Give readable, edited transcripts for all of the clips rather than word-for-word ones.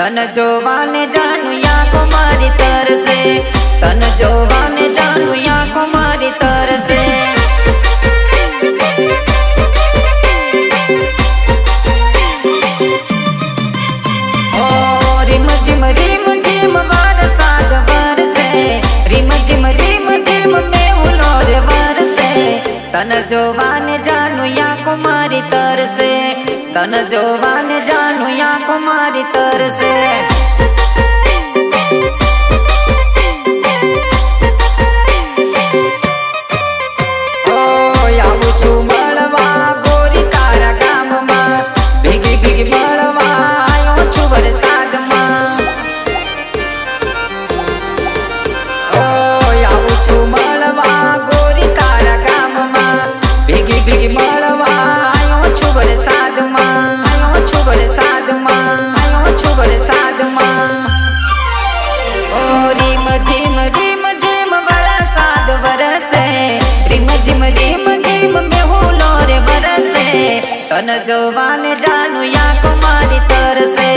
तन जोवाने जानू या कुमारी तरसे, तन जोवाने जानू या कुमारी तरसे। ओ रिम झिम बरसात बरसे, रिम झिम में उलोर बरसे। तन जोवाने जानू या कुमारी तरसे, तन जोवाने जानू या कुमारी तरसे। ओ आવું છું મળવા ગોરી તારા ગામમાં, ભીગી ભીગી મળવા આવ્યો છું વરસાદમાં। ओ આવું છું મળવા ગોરી તારા ગામમાં, ભીગી ભીગી મળવા આવ્યો છું વરસાદમાં, આવ્યો છું વરસાદમાં, આવ્યો છું વરસાદમાં। ओ રીમ ઝીમ વરસાદ વરસે, રીમ ઝીમ में हुलो रे बरसे। तन जोवाने जानू या कुमारी तरसे,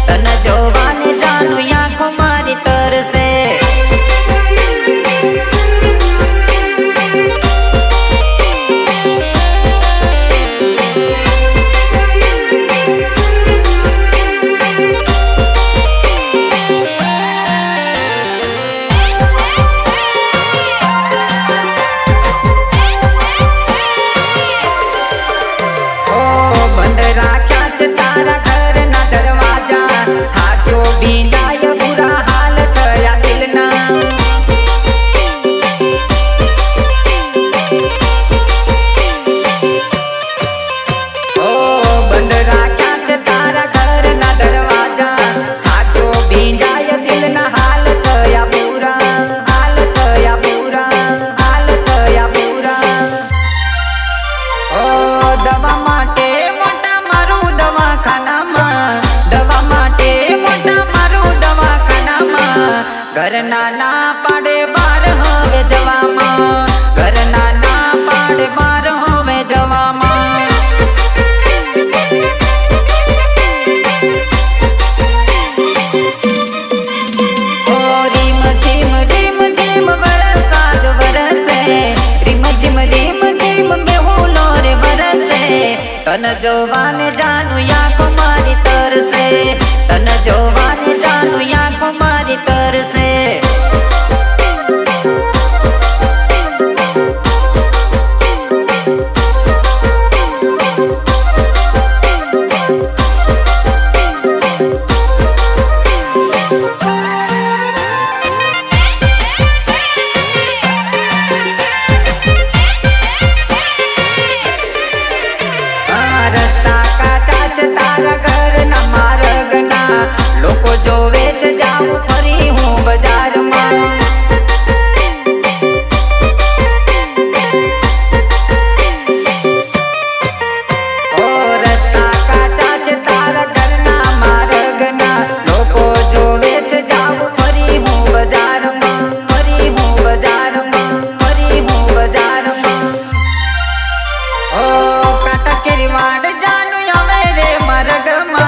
तन जोवाने जानू या कुमारी तरसे। तारा घर ना दरवाजा हाथों भींजाय बुरा हाल थया दिल ना। ओ बंद राख्या छे तारा घर ना दरवाजा हाथों भींजाय दिल ना। हाल थया बुरा, हाल थया बुरा, हाल थया बुरा। ओ दवा माटे दवा माटे मोटा मारू दवाखानामां, घर ना पाड़े बार होवे जवामां, घर ना पाड़े बार होवे जवामां। ओ रिम झिम बरसात बरसे, रिम झिम में हुलो रे बरसे। तन जोवाने जानू या कुमारी तरसे, तन जोवाने जानू या कुमारी तरसे। तारा घर ना मार्ग ना लोको जोवे छे जाऊं फरी हूँ बाजार में। ओ रस्ता काचा छे तारा घर ना मार्ग ना लोको जोवे छे जाऊं फरी हूँ बाजार में, फरी हूँ बाजार में, फरी हूँ बाजार में। ओ काटा केरी वाड़ जानू रे मार्गमा,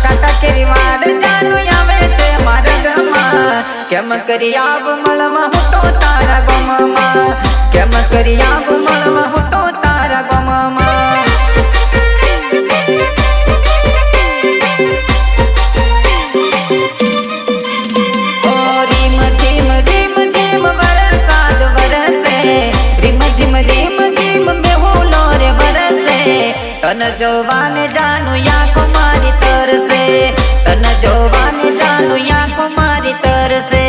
काटा केरी वाड़ जानू आवे छे मार्गमा। केम करी आव मळवा हूँ तो तारा गममा, केम करी आव मळवा हूँ तो तारा गममा। ओ रिम झिम बरसात बरसे, रिम झिम में हुलो रे बरसे। तन जोवाने जानू या कुमारी तरसे, तन जोवाने जानू या कुमारी तरसे।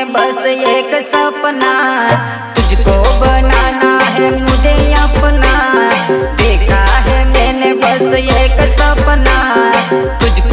बस एक सपना तुझको बनाना है मुझे अपना। देखा है मैंने बस एक सपना तुझको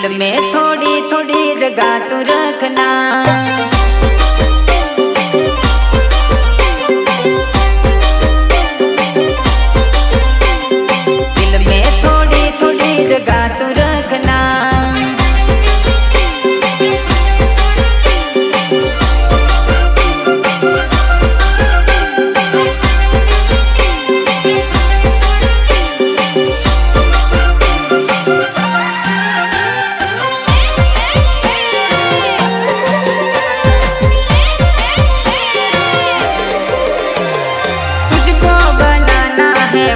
दिल में थोड़ी थोड़ी जगह तू रखना। दिल में थोड़ी थोड़ी जगह तू रखना।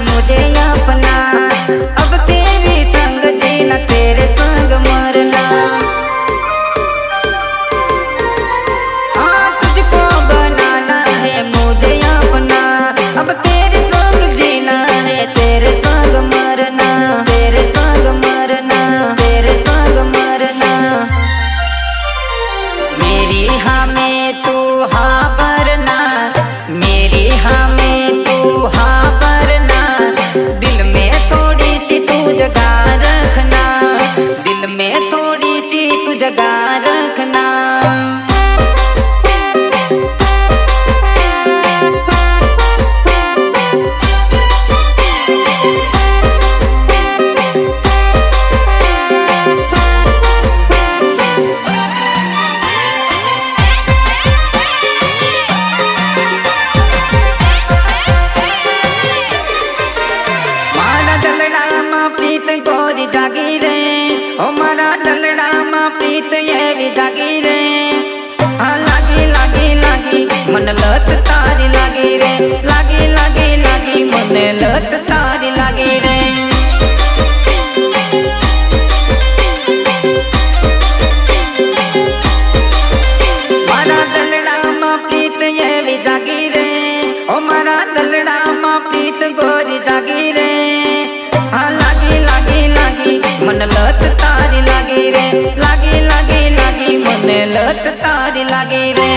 मुझे अपना अब तेरे संग जीना तेरे संग मरना। हाँ तुझको बनाना है मुझे अपना अब तेरे संग जीना है तेरे संग मरना। तेरे संग मरना तेरे संग मरना। मेरी हाँ में तू हाँ भरना। मेरी हाँ में तू हाँ भरना। दिल में थोड़ी सी तू जगह रखना। दिल में थोड़ी सी तू जगह रखना। प्रीत गोरी जागी रे ओ मारा दलड़ा मा प्रीत ये भी जागी रे। हाँ लागी लागी लागी मन लत तारी लागी रे। लागी लागी लागी मन लत तारी लागी रे। मारा दलड़ा मा प्रीत ये भी जागी रे ओ मारा दलड़ा मा प्रीत गोरी जागी रे। हाँ लागी लागी लागी मन लत तारी लागी रे। लागी लागी लागी मन लत तारी लागी रे।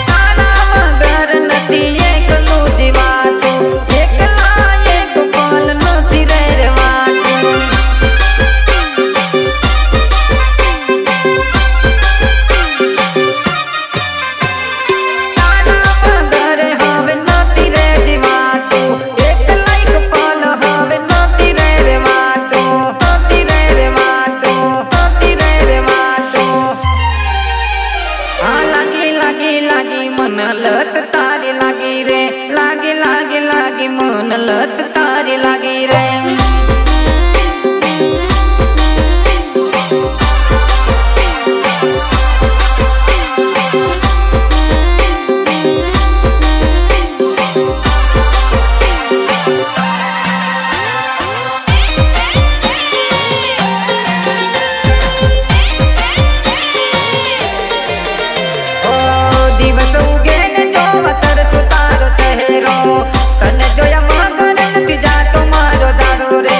तारा मगर नथी एकलू जीवातू एकला एक पल नथी रहवातू। मन लत तारी लागी रे। लागी लागी लागी मन लत तारी लागी रे। दिवस उगे ने जो वतर सुतारो चेहरो तने जोया मगर नथी जातो मारो दाड़ो रे।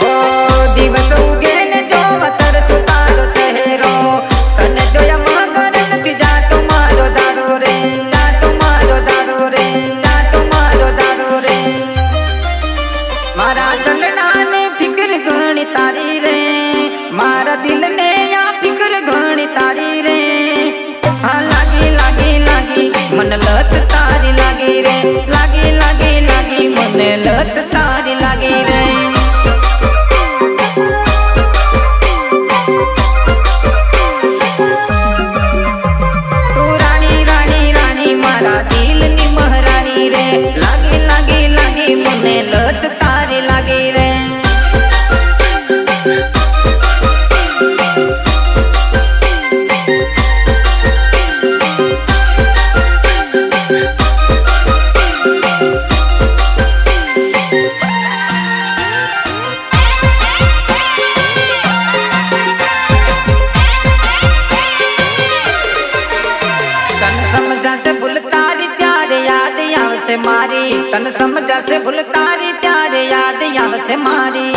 ओ दिवस उगे ने जो वतर सुतारो चेहरो तने जोया मगर नथी जातो मारो दाड़ो रे। जातो मारो दाड़ो रे। जातो मारो दाड़ो रे। मारा दलड़ा ने फिक्र घणी तारी रे। मारा दिल ने या फिक्र घणी तारी रे। हाँ लागी लागी लागी मन लत तारी लागी रे। लागी लागी लागी मन लत तारी लागी रे। तू रानी रानी रानी मारा दिल नी महारानी रे। लागी लागी लागी मन लत तारी लागी रे। से मारी तन समझा से भूल तारी त्यारे याद याद से मारी।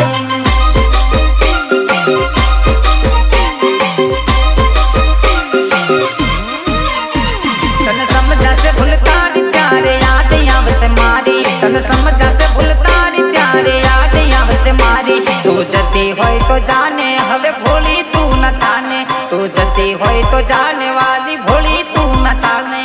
તને સમજાશે ભૂલ તારી ત્યારે યાદ આવશે મારી તું જતી હોય તો જાને હવે ભોળી તું ન થાને તું જતી હોય તો જાને વાલી ભોળી તું ન થાને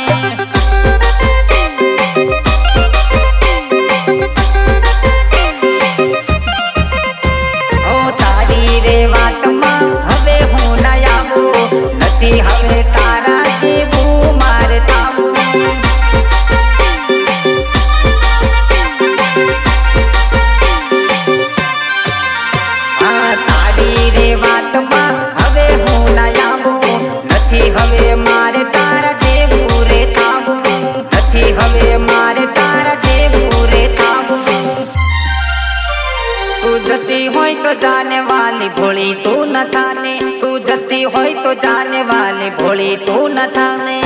હવે તારા જેવું મારે તાવું તારી રે વાતમાં હવે હું ના આવું નથી હવે મારે તારા જેવું રે થાવું નથી હવે મારે તારા જેવું રે થાવું તું જતી હોય તો જાને વાલી ભોળી તું ન થાને તું જતી હોય તો જાને વાલી ભોળી તું ન થાને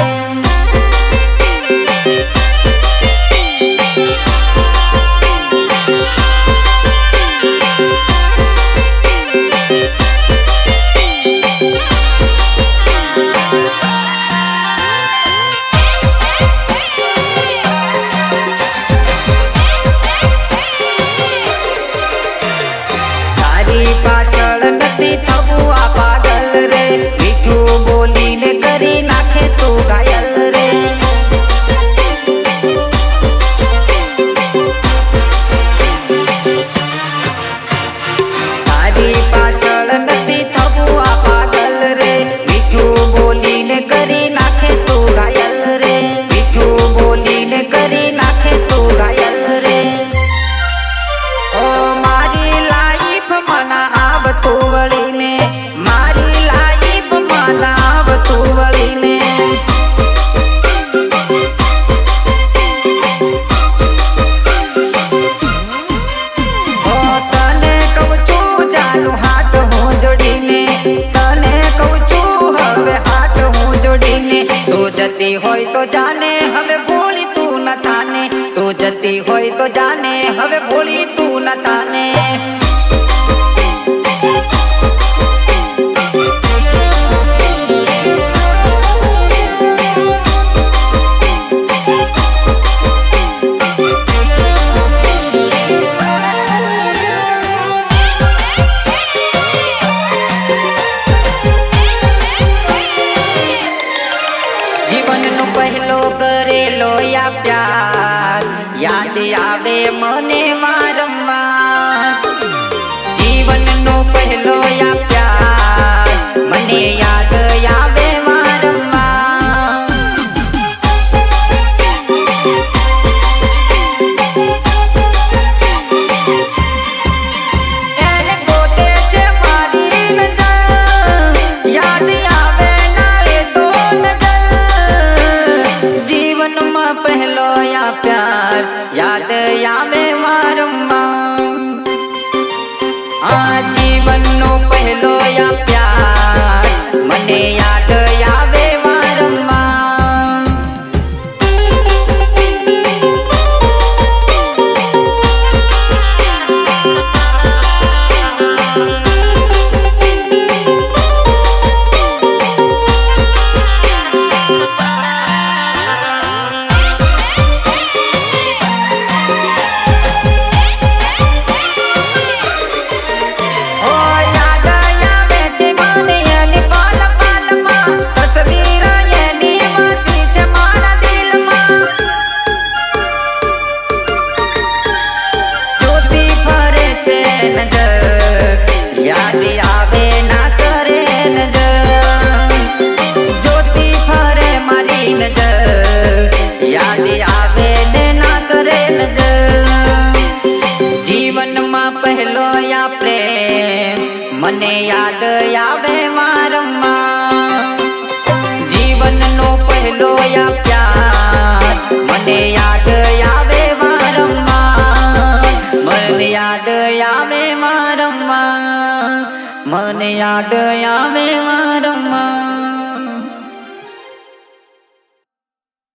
તારી પાછળ નથી થવું આ પાગલ રે મીઠું બોલીને કરી નાખે તું ઘાયલ રે તારી પાછળ નથી થવું આ પાગલ રે મીઠું બોલીને કરી નાખે તું ઘાયલ રે મીઠું બોલીને કરી નાખે તું ઘાયલ રે ઓ મારી લાઈફ મના આવતું વળીને મારી લાઈફ મના આવતું વળીને ઓ તને કહું છું જાનું હાથ હું જોડીને તને કહું છું હવે હાથ હું જોડીને તું જતી હોય તો જાને હવે ભોળી તું ન થાને તું જતી હોય તો જાને હવે ભોળી તું ન થાને જીવનનો પહેલો કરેલો યા પ્યાર યાદ આવે મને વારંવાર જીવનનો પહેલો યા પ્યાર મને યાદ આવે વારંવાર એને ગોતે છે મારી નજર યાદ આવે ના એ તો નજર જીવનમાં પહેલો યા પ્યાર યાદ આવે વારંવાર આ જીવનનો પહેલો યા પ્યાર મને યાદ આવે વારંવાર ઓ યાદ આવે છે મને એની પલ પલમાં તસવીર એની વસી છે મારા દિલમાં જોતી ફરે છે નજર યાદ આવે ના કરે નજર જોતી ફરે મારી નજર યાદ આવે ને ના કરે નજર જીવનમાં પહેલો યા પ્રેમ મને યાદ આવે વારંવાર જીવનનો પહેલો યા પ્યાર મને યાદ આવે વારંવાર મને યાદ આવે વારંવાર મને યાદ આવે વારંવાર